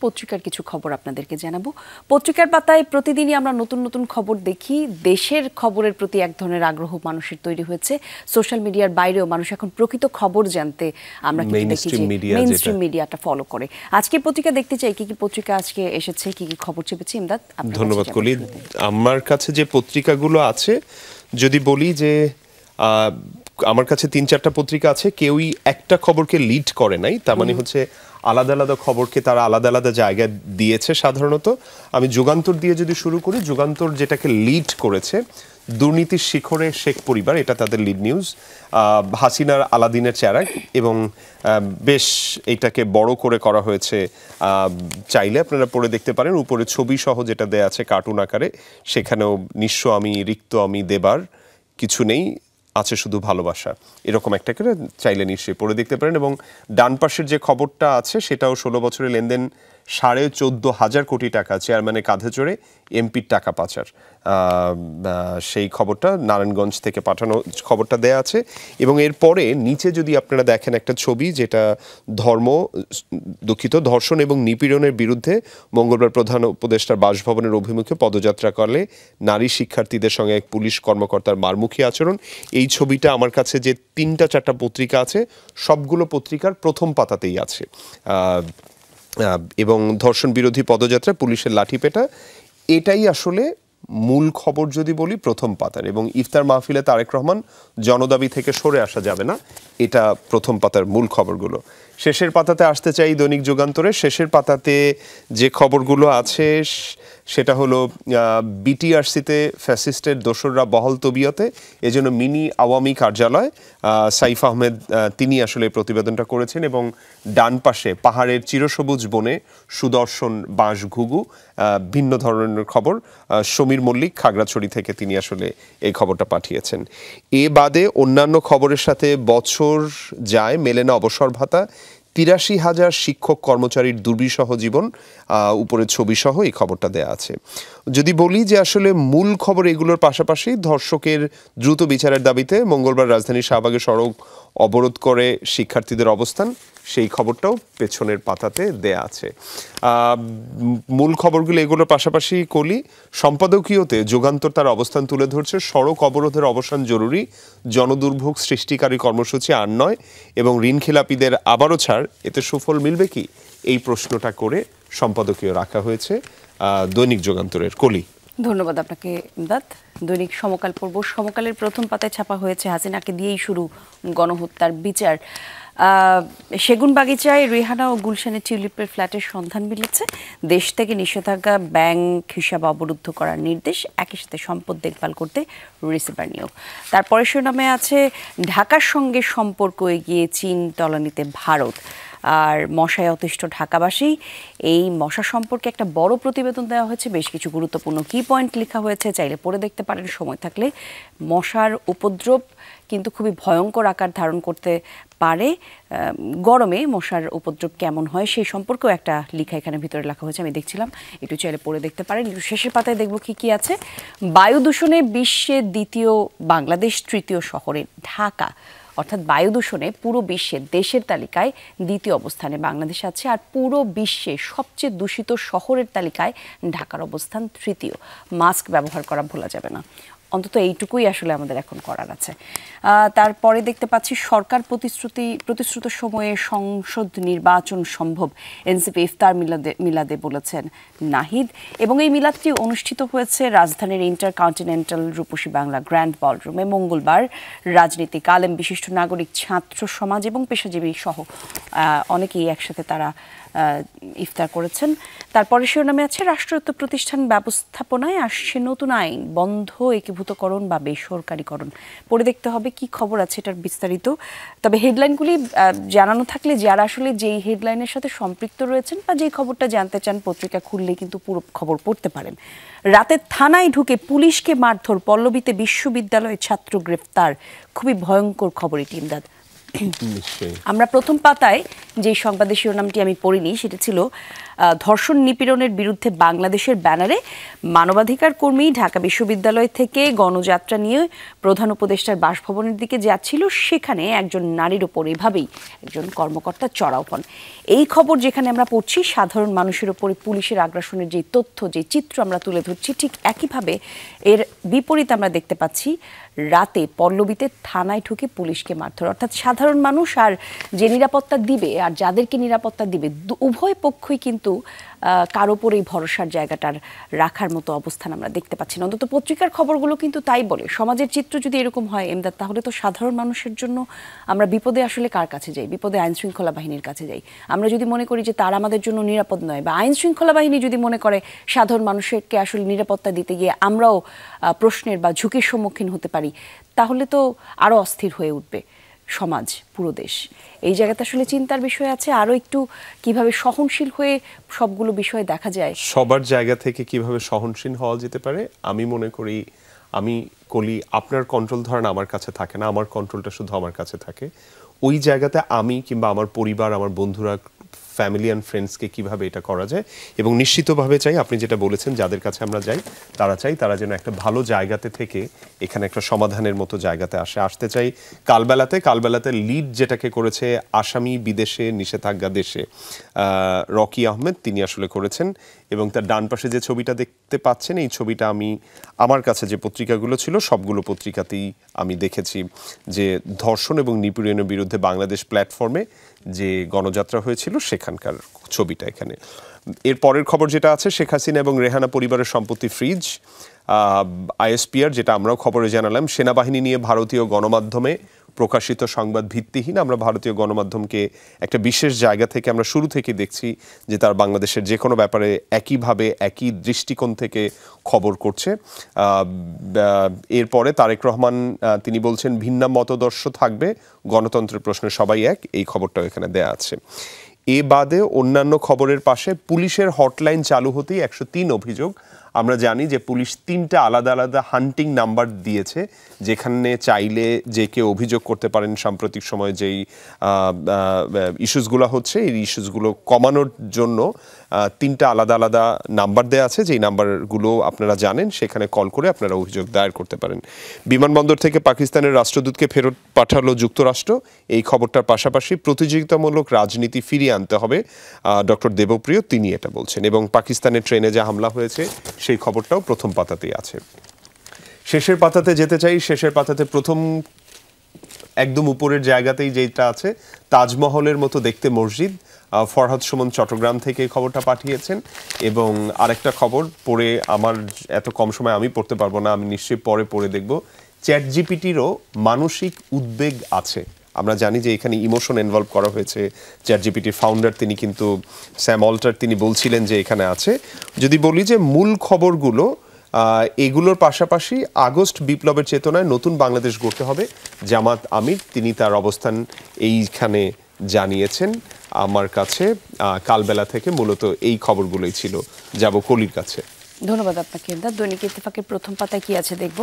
পত্রিকার কিছু খবর আপনাদেরকে জানাবো। পত্রিকার পাতায় প্রতিদিনই আমরা নতুন নতুন খবর দেখি। দেশের খবরের প্রতি এক ধরনের আগ্রহ মানুষের তৈরি হয়েছে। সোশ্যাল মিডিয়ার বাইরেও মানুষ এখন প্রকৃত খবর জানতে আমরা কিন্তু দেখি যে মেইনস্ট্রিম মিডিয়াটা ফলো করে। আজকের পত্রিকা দেখতে চাই কি কি পত্রিকা আজকে এসেছে, কি কি খবর চেপেছে। ইমদাদ, ধন্যবাদ কলি। আমার কাছে যে পত্রিকাগুলো আছে যদি বলি যে আমার কাছে ৩-৪টা পত্রিকা আছে, কেউই একটা খবরকে লিড করে নাই, তার মানে হচ্ছে আলাদা আলাদা খবরকে তারা আলাদা আলাদা জায়গায় দিয়েছে। সাধারণত আমি যুগান্তর দিয়ে যদি শুরু করি, যুগান্তর যেটাকে লিড করেছে দুর্নীতির শিখরে শেখ পরিবার, এটা তাদের লিড নিউজ। হাসিনার আলাদিনের চেরাগ, এবং বেশ এইটাকে বড় করে করা হয়েছে, চাইলে আপনারা পড়ে দেখতে পারেন। উপরে ছবি সহ যেটা দেয়া আছে কার্টুন আকারে, সেখানেও নিঃস্ব আমি, রিক্ত আমি, দেবার কিছু নেই, আছে শুধু ভালোবাসা, এরকম একটা করে চাইলে নিশ্চয়ই পড়ে দেখতে পারেন। এবং ডান পাশের যে খবরটা আছে সেটাও 16 বছরের লেনদেন, 14,500 কোটি টাকা চেয়ারম্যানের কাঁধে চড়ে এমপির টাকা পাচার, সেই খবরটা নারায়ণগঞ্জ থেকে পাঠানো খবরটা দেয়া আছে। এবং এরপরে নিচে যদি আপনারা দেখেন একটা ছবি, যেটা ধর্ষণ এবং নিপীড়নের বিরুদ্ধে মঙ্গলবার প্রধান উপদেষ্টার বাসভবনের অভিমুখে পদযাত্রা করলে নারী শিক্ষার্থীদের সঙ্গে এক পুলিশ কর্মকর্তার মারমুখী আচরণ। এই ছবিটা আমার কাছে যে 3-4টা পত্রিকা আছে, সবগুলো পত্রিকার প্রথম পাতাতেই আছে। এবং ধর্ষণ বিরোধী পদযাত্রা, পুলিশের লাঠিপেটা, এটাই আসলে মূল খবর যদি বলি প্রথম পাতার। এবং ইফতার মাহফিলে তারেক রহমান, জনদাবি থেকে সরে আসা যাবে না, এটা প্রথম পাতার মূল খবরগুলো। শেষের পাতাতে আসতে চাই দৈনিক যুগান্তরের। শেষের পাতাতে যে খবরগুলো আছে সেটা হলো বিটিআরসিতে ফ্যাসিস্টের দোসররা বহল তবিয়তে, এজন্য মিনি আওয়ামী কার্যালয়। সাইফ আহমেদ তিনি আসলে প্রতিবেদনটা করেছেন। এবং ডান পাশে পাহাড়ের চিরসবুজ বনে সুদর্শন বাঁশ ঘুঘু, ভিন্ন ধরনের খবর। সমীর মল্লিক খাগড়াছড়ি থেকে তিনি আসলে এই খবরটা পাঠিয়েছেন। এ বাদে অন্যান্য খবরের সাথে বছর যায় মেলে না অবসর ভাতা, ৮৩,০০০ শিক্ষক কর্মচারীর দুর্বিষহ জীবন, উপরে ছবি সহ এই খবরটা দেয়া আছে। যদি বলি যে আসলে মূল খবর এগুলোর পাশাপাশি ধর্ষকের দ্রুত বিচারের দাবিতে মঙ্গলবার রাজধানীর শাহবাগে সড়ক অবরোধ করে শিক্ষার্থীদের অবস্থান, সেই খবরটাও পেছনের পাতাতে দেয়া আছে। মূল খবরগুলো এগুলোর পাশাপাশি কলি সম্পাদকীয়তে যুগান্তর তার অবস্থান তুলে ধরছে। সড়ক অবরোধের অবসান জরুরি, জনদুর্ভোগ সৃষ্টিকারী কর্মসূচি আর নয়, এবং ঋণ খেলাপিদের আবারও ছাড়, এতে সুফল মিলবে কি, এই প্রশ্নটা করে সম্পাদকীয় রাখা হয়েছে দৈনিক যুগান্তরের। কলি, ধন্যবাদ আপনাকে ইমদাদ। দৈনিক সমকাল পর্ব, সমকালের প্রথম পাতায় ছাপা হয়েছে হাসিনাকে দিয়েই শুরু গণহত্যার বিচার। সেগুনবাগিচায় রেহানা ও গুলশানের টিউলিপের ফ্ল্যাটের সন্ধান মিলেছে। দেশ থেকে নিষেধাজ্ঞা, ব্যাংক হিসাব অবরুদ্ধ করার নির্দেশ, একই সাথে সম্পদ দেখভাল করতে রিসিভার নিয়োগ। তারপরে শিরোনামে আছে ঢাকার সঙ্গে সম্পর্ক এগিয়ে চীন তলানিতে ভারত। আর মশায় অতিষ্ঠ ঢাকাবাসী, এই মশা সম্পর্কে একটা বড় প্রতিবেদন দেওয়া হয়েছে, বেশ কিছু গুরুত্বপূর্ণ কি পয়েন্ট লেখা হয়েছে, চাইলে পড়ে দেখতে পারেন সময় থাকলে। মশার উপদ্রব কিন্তু খুবই ভয়ঙ্কর আকার ধারণ করতে পারে। গরমে মশার উপদ্রব কেমন হয় সেই সম্পর্কেও একটা লেখা এখানে ভিতরে লেখা হয়েছে, আমি দেখছিলাম, একটু চাইলে পড়ে দেখতে পারেন। শেষের পাতায় দেখব কি কি আছে। বায়ু দূষণে বিশ্বের দ্বিতীয়, বাংলাদেশ তৃতীয় শহরে ঢাকা, অর্থাৎ বায়ু দূষণে পুরো বিশ্বের দেশের তালিকায় দ্বিতীয় অবস্থানে বাংলাদেশ আছে, আর পুরো বিশ্বে সবচেয়ে দূষিত শহরের তালিকায় ঢাকার অবস্থান তৃতীয়। মাস্ক ব্যবহার করা ভোলা যাবে না, অন্তত এইটুকুই আসলে আমাদের এখন করার আছে। তারপরে দেখতে পাচ্ছি সরকার প্রতিশ্রুত সময়ে সংসদ নির্বাচন সম্ভব, এনসিপি ইফতার মিলাদে বলেছেন নাহিদ। এবং এই মিলাদটি অনুষ্ঠিত হয়েছে রাজধানীর ইন্টারকন্টিনেন্টাল রূপসী বাংলা গ্র্যান্ড বলরুমে মঙ্গলবার। রাজনীতিক, আলেম, বিশিষ্ট নাগরিক, ছাত্র সমাজ এবং পেশাজীবী সহ অনেকেই একসাথে তারা ইফতার করেছেন। তারপরে শিরোনামে আছে রাষ্ট্রায়ত্ত প্রতিষ্ঠান ব্যবস্থাপনায় আসছে নতুন আইন, বন্ধ একীভূতকরণ বা বেসরকারীকরণ। পড়ে দেখতে হবে কি খবর আছে এটার বিস্তারিত। তবে হেডলাইনগুলি জানানো থাকলে যারা আসলে যেই হেডলাইনের সাথে সম্পৃক্ত রয়েছেন বা যেই খবরটা জানতে চান, পত্রিকা খুললে কিন্তু পুরো খবর পড়তে পারেন। রাতে থানায় ঢুকে পুলিশকে মারধর, পল্লবীতে বিশ্ববিদ্যালয়ের ছাত্র গ্রেফতার, খুবই ভয়ঙ্কর খবর এটি ইমদাদ। আমরা প্রথম পাতায় যে সংবাদের শিরোনামটি আমি পড়িনি সেটা ছিল ধর্ষণ নিপীড়নের বিরুদ্ধে বাংলাদেশের ব্যানারে মানবাধিকার কর্মী ঢাকা বিশ্ববিদ্যালয় থেকে গণযাত্রা নিয়ে প্রধান উপদেষ্টার বাসভবনের দিকে যাচ্ছিল, সেখানে একজন নারীর ওপর এভাবেই একজন কর্মকর্তা চড়াও হন। এই খবর যেখানে আমরা পড়ছি, সাধারণ মানুষের ওপরে পুলিশের আগ্রাসনের যে তথ্য, যে চিত্র আমরা তুলে ধরছি, ঠিক একইভাবে এর বিপরীত আমরা দেখতে পাচ্ছি রাতে পল্লবীতে থানায় ঢুকে পুলিশকে মারধর। অর্থাৎ সাধারণ মানুষ আর যে নিরাপত্তা দিবে আর যাদেরকে নিরাপত্তা দিবে, উভয় পক্ষই কিন্তু কারো ওপর এই ভরসার জায়গাটার রাখার মতো অবস্থান আমরা দেখতে পাচ্ছি না। অন্তত পত্রিকার খবরগুলো কিন্তু তাই বলে। সমাজের চিত্র যদি এরকম হয় এমদাদ, তাহলে তো সাধারণ মানুষের জন্য আমরা বিপদে আসলে কার কাছে যাই? বিপদে আইন শৃঙ্খলা বাহিনীর কাছে যাই। আমরা যদি মনে করি যে তারা আমাদের জন্য নিরাপদ নয়, বা আইন শৃঙ্খলা বাহিনী যদি মনে করে সাধারণ মানুষকে আসলে নিরাপত্তা দিতে গিয়ে আমরাও প্রশ্নের বা ঝুঁকির সম্মুখীন হতে পারি, তাহলে তো আরো অস্থির হয়ে উঠবে সমাজ, পুরো দেশ। এই জায়গাতে আসলে চিন্তার বিষয় আছে, আরো একটু কিভাবে সহনশীল হয়ে সবগুলো বিষয় দেখা যায়। সবার জায়গা থেকে কিভাবে সহনশীল হওয়া যেতে পারে, আমি মনে করি, আমি কলি আপনার কন্ট্রোল ধরেন আমার কাছে থাকে না, আমার কন্ট্রোলটা শুধু আমার কাছে থাকে। ওই জায়গাতে আমি কিংবা আমার পরিবার, আমার বন্ধুরা, ফ্যামিলি অ্যান্ড ফ্রেন্ডসকে কিভাবে এটা করা যায়, এবং নিশ্চিতভাবে চাই আপনি যেটা বলেছেন যাদের কাছে আমরা যাই তারা যেন একটা ভালো জায়গাতে থেকে এখানে একটা সমাধানের মতো জায়গাতে আসতে চাই। কালবেলাতে লিড যেটাকে করেছে আসামি বিদেশে নিষেধাজ্ঞা দেশে, রকি আহমেদ, তিনি আসলে করেছেন। এবং তার ডান পাশে যে ছবিটা দেখতে পাচ্ছেন, এই ছবিটা আমার কাছে যে পত্রিকাগুলো ছিল সবগুলো পত্রিকাতেই আমি দেখেছি যে ধর্ষণ এবং নিপীড়নের বিরুদ্ধে বাংলাদেশ প্ল্যাটফর্মে যে গণযাত্রা হয়েছিল সেখানকার ছবিটা এখানে। এর পরের খবর যেটা আছে, শেখ হাসিনা এবং রেহানা পরিবারের সম্পত্তি ফ্রিজ। আইএসপিআর, যেটা আমরাও খবরে জানালাম, সেনাবাহিনী নিয়ে ভারতীয় গণমাধ্যমে প্রকাশিত সংবাদ ভিত্তিহীন। আমরা ভারতীয় গণমাধ্যমকে একটা বিশেষ জায়গা থেকে আমরা শুরু থেকে দেখছি যে তার বাংলাদেশের যে কোনো ব্যাপারে একইভাবে একই দৃষ্টিকোণ থেকে খবর করছে। এরপরে তারেক রহমান তিনি বলছেন ভিন্ন মতদর্শ থাকবে, গণতন্ত্রের প্রশ্নে সবাই এক, এই খবরটাও এখানে দেয়া আছে। এ বাদে অন্যান্য খবরের পাশে পুলিশের হটলাইন চালু হতেই 103 অভিযোগ। আমরা জানি যে পুলিশ 3টা আলাদা আলাদা হান্টিং নাম্বার দিয়েছে, যেখানে চাইলে যে কেউ অভিযোগ করতে পারেন সাম্প্রতিক সময়ে যেই ইস্যুসগুলো হচ্ছে, এই ইস্যুসগুলো কমানোর জন্য 3টা আলাদা আলাদা নাম্বার দেওয়া আছে, যেই নাম্বারগুলো আপনারা জানেন, সেখানে কল করে আপনারা অভিযোগ দায়ের করতে পারেন। বিমানবন্দর থেকে পাকিস্তানের রাষ্ট্রদূতকে ফেরত পাঠালো যুক্তরাষ্ট্র, এই খবরটার পাশাপাশি প্রতিযোগিতামূলক রাজনীতি ফিরিয়ে আনতে হবে ডক্টর দেবপ্রিয়, তিনি এটা বলছেন। এবং পাকিস্তানের ট্রেনে যে হামলা হয়েছে সেই খবরটাও প্রথম পাতাতেই আছে। শেষের পাতাতে যেতে চাই, শেষের পাতাতে প্রথম একদম উপরের জায়গাতেই যেটা আছে, তাজমহলের মতো দেখতে মসজিদ। ফরহাদ সুমন চট্টগ্রাম থেকে খবরটা পাঠিয়েছেন। এবং আরেকটা খবর পড়ে, আমার এত কম সময় আমি পড়তে পারবো না, আমি নিশ্চয়ই পরে পড়ে দেখব। চ্যাট জিপিটিরও মানসিক উদ্বেগ আছে। আমরা জানি যে এখানে ইমোশন ইনভলভ করা হয়েছে। চ্যাট জিপিটির ফাউন্ডার তিনি কিন্তু স্যাম অল্টার, তিনি বলছিলেন যে এখানে আছে। যদি বলি যে মূল খবরগুলো, এগুলোর পাশাপাশি আগস্ট বিপ্লবের চেতনায় নতুন বাংলাদেশ গড়তে হবে, জামাত আমির তিনি তার অবস্থান এইখানে জানিয়েছেন আমার কাছে। কালবেলা থেকে মূলত এই খবরগুলোই ছিল। যাব কলির কাছে। ধন্যবাদ আপনাকে। দৈনিক ইত্তেফাকের প্রথম পাতায় কি আছে দেখব।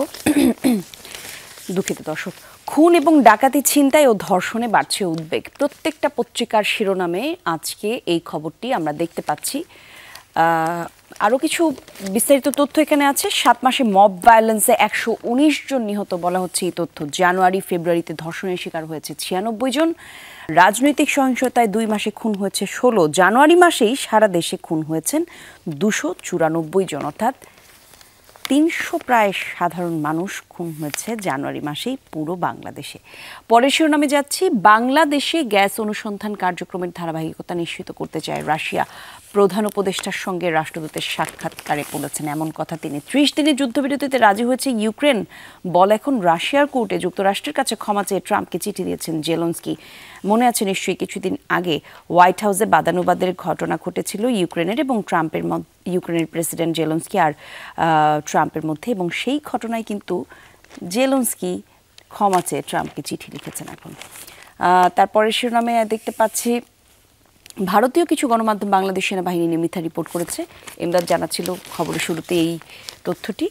দুঃখিত দর্শক, খুন এবং ডাকাতি, ছিনতাই ও ধর্ষণে বাড়ছে উদ্বেগ। প্রত্যেকটা পত্রিকার শিরোনামে আজকে এই খবরটি আমরা দেখতে পাচ্ছি। আরও কিছু বিস্তারিত তথ্য এখানে আছে। 7 মাসে মব ভায়োলেন্সে 119 জন নিহত বলা হচ্ছে এই তথ্য। জানুয়ারি ফেব্রুয়ারিতে ধর্ষণের শিকার হয়েছে 96 জন। রাজনৈতিক সহিংসতায় 2 মাসে খুন হয়েছে 16। জানুয়ারি মাসেই সারা দেশে খুন হয়েছেন 294 জন, অর্থাৎ 300 প্রায় সাধারণ মানুষ খুন হয়েছে জানুয়ারি মাসেই পুরো বাংলাদেশে। পরের শিরোনামে যাচ্ছি, বাংলাদেশে গ্যাস অনুসন্ধান কার্যক্রমের ধারাবাহিকতা নিশ্চিত করতে চায় রাশিয়া। প্রধান উপদেষ্টার সঙ্গে রাষ্ট্রদূতের সাক্ষাৎকারে বলেছেন এমন কথা তিনি। 30 দিনের যুদ্ধবিরতিতে রাজি হয়েছে ইউক্রেন। বল এখন রাশিয়ার কোর্টে। যুক্তরাষ্ট্রের কাছে ক্ষমা চেয়ে ট্রাম্পকে চিঠি দিয়েছেন জেলেনস্কি। মনে আছে নিশ্চয়ই, কিছুদিন আগে হোয়াইট হাউসে বাদানুবাদের ঘটনা ঘটেছিল ইউক্রেনের এবং ইউক্রেনের প্রেসিডেন্ট জেলেনস্কি আর ট্রাম্পের মধ্যে, এবং সেই ঘটনায় কিন্তু জেলেনস্কি ক্ষমা চেয়ে ট্রাম্পকে চিঠি লিখেছেন এখন। তারপরে শিরোনামে দেখতে পাচ্ছি ভারতীয় কিছু গণমাধ্যম বাংলাদেশ সেনাবাহিনী নিয়ে মিথ্যা রিপোর্ট করেছে। এমদাদ জানাচ্ছিল খবরের শুরুতে এই তথ্যটি।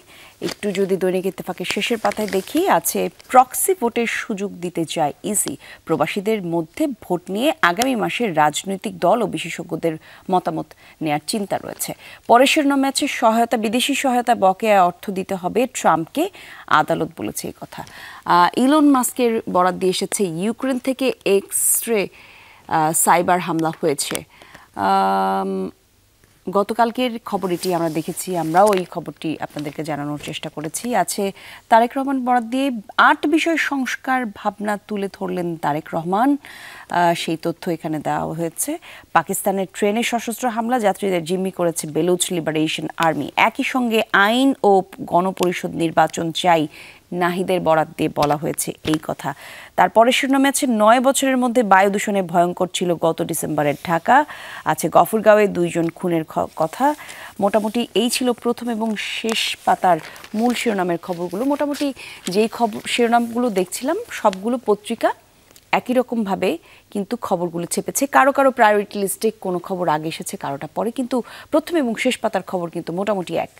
একটু যদি দৈনিক ইত্তেফাকের শেষের পাতায় দেখি, আছে প্রক্সি ভোটের সুযোগ দিতে চায় ইসি, প্রবাসীদের মধ্যে ভোট নিয়ে আগামী মাসে রাজনৈতিক দল ও বিশেষজ্ঞদের মতামত নেয়ার চিন্তা রয়েছে। পরের শিরোনামে আছে সহায়তা, বিদেশি সহায়তা বকেয়া অর্থ দিতে হবে ট্রাম্পকে, আদালত বলেছে এই কথা। ইলন মাস্কের বরাত দিয়ে এসেছে ইউক্রেন থেকে এক্স-রে সাইবার হামলা হয়েছে। গতকালকের খবর এটি আমরা দেখেছি, আমরাও এই খবরটি আপনাদেরকে জানানোর চেষ্টা করেছি। আছে তারেক রহমান বরাত দিয়ে 8 বিষয় সংস্কার ভাবনা তুলে ধরলেন তারেক রহমান, সেই তথ্য এখানে দেওয়া হয়েছে। পাকিস্তানের ট্রেনে সশস্ত্র হামলা, যাত্রীদের জিম্মি করেছে বেলুচ লিবারেশন আর্মি। একই সঙ্গে আইন ও গণপরিষদ নির্বাচন চাই, নাহিদের বরাত দিয়ে বলা হয়েছে এই কথা। তারপরে শিরোনামে আছে 9 বছরের মধ্যে বায়ু দূষণে ভয়ঙ্কর ছিল গত ডিসেম্বরের ঢাকা। আছে গফরগাঁওয়ে 2 জন খুনের কথা। মোটামুটি এই ছিল প্রথম এবং শেষ পাতার মূল শিরোনামের খবরগুলো। মোটামুটি যেই শিরোনামগুলো দেখছিলাম সবগুলো পত্রিকা একই রকমভাবে কিন্তু খবরগুলো ছেপেছে। কারো কারো প্রায়োরিটি লিস্টে কোনো খবর আগে এসেছে, কারোটা পরে, কিন্তু প্রথম এবং শেষ পাতার খবর কিন্তু মোটামুটি এক।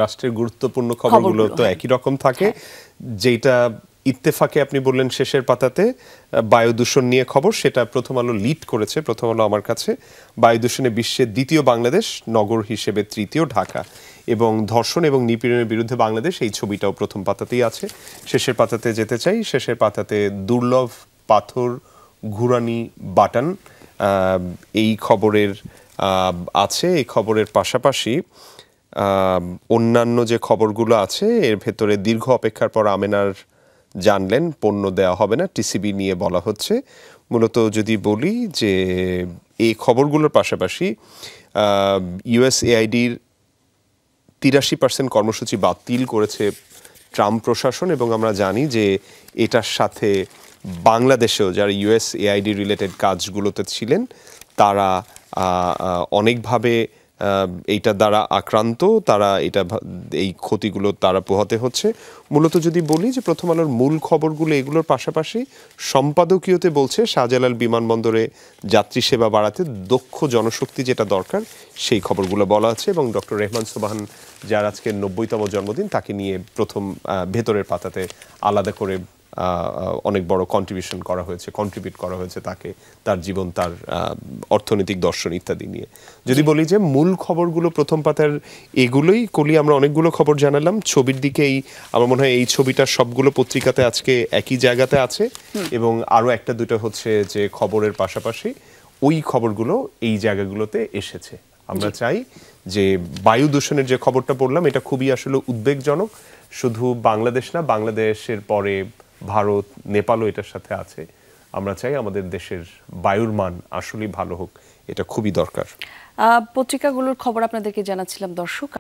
রাষ্ট্রের গুরুত্বপূর্ণ খবরগুলো তো একই রকম থাকে। যেটা ইত্তেফাকে আপনি বললেন শেষের পাতাতে বায়ু দূষণ নিয়ে খবর, সেটা প্রথম আলো লিড করেছে। প্রথম আলো আমার কাছে বায়ু দূষণে বিশ্বের দ্বিতীয় বাংলাদেশ, নগর হিসেবে তৃতীয় ঢাকা, এবং ধর্ষণ এবং নিপীড়নের বিরুদ্ধে বাংলাদেশ, এই ছবিটাও প্রথম পাতাতেই আছে। শেষের পাতাতে যেতে চাই, শেষের পাতাতে দুর্লভ পাথর ঘুরানি বাটান, এই খবরের আছে। এই খবরের পাশাপাশি অন্যান্য যে খবরগুলো আছে এর ভেতরে দীর্ঘ অপেক্ষার পর আমেনার জানলেন পণ্য দেওয়া হবে না, টিসিবি নিয়ে বলা হচ্ছে। মূলত যদি বলি যে এই খবরগুলোর পাশাপাশি ইউএসএআইডির 83% কর্মসূচি বাতিল করেছে ট্রাম্প প্রশাসন, এবং আমরা জানি যে এটার সাথে বাংলাদেশেও যারা ইউএসএআইডি রিলেটেড কাজগুলোতে ছিলেন তারা অনেকভাবে এইটা দ্বারা আক্রান্ত, তারা এই ক্ষতিগুলো তারা পোহাতে হচ্ছে। মূলত যদি বলি যে প্রথম আলোর মূল খবরগুলো এগুলোর পাশাপাশি সম্পাদকীয়তে বলছে শাহজালাল বিমানবন্দরে যাত্রী সেবা বাড়াতে দক্ষ জনশক্তি যেটা দরকার, সেই খবরগুলো বলা আছে। এবং ডক্টর রেহমান সোবহান, যার আজকে 90তম জন্মদিন, তাকে নিয়ে প্রথম ভেতরের পাতাতে আলাদা করে অনেক বড় কন্ট্রিবিউট করা হয়েছে তাকে, তার জীবন, তার অর্থনৈতিক দর্শন ইত্যাদি নিয়ে। যদি বলি যে মূল খবরগুলো প্রথম পাতার এগুলোই কলি, আমরা অনেকগুলো খবর জানালাম। ছবির দিকেই আমার মনে হয় এই ছবিটা সবগুলো পত্রিকাতে আজকে একই জায়গাতে আছে, এবং আরও একটা দুটো হচ্ছে যে খবরের পাশাপাশি ওই খবরগুলো এই জায়গাগুলোতে এসেছে। আমরা চাই যে বায়ু দূষণের যে খবরটা পড়লাম এটা খুবই আসলে উদ্বেগজনক। শুধু বাংলাদেশ না, বাংলাদেশের পরে ভারত, নেপালও এটার সাথে আছে। আমরা চাই আমাদের দেশের বায়ুর মান আসলেই ভালো হোক, এটা খুবই দরকার। পত্রিকাগুলোর খবর আপনাদেরকে জানাচ্ছিলাম দর্শক।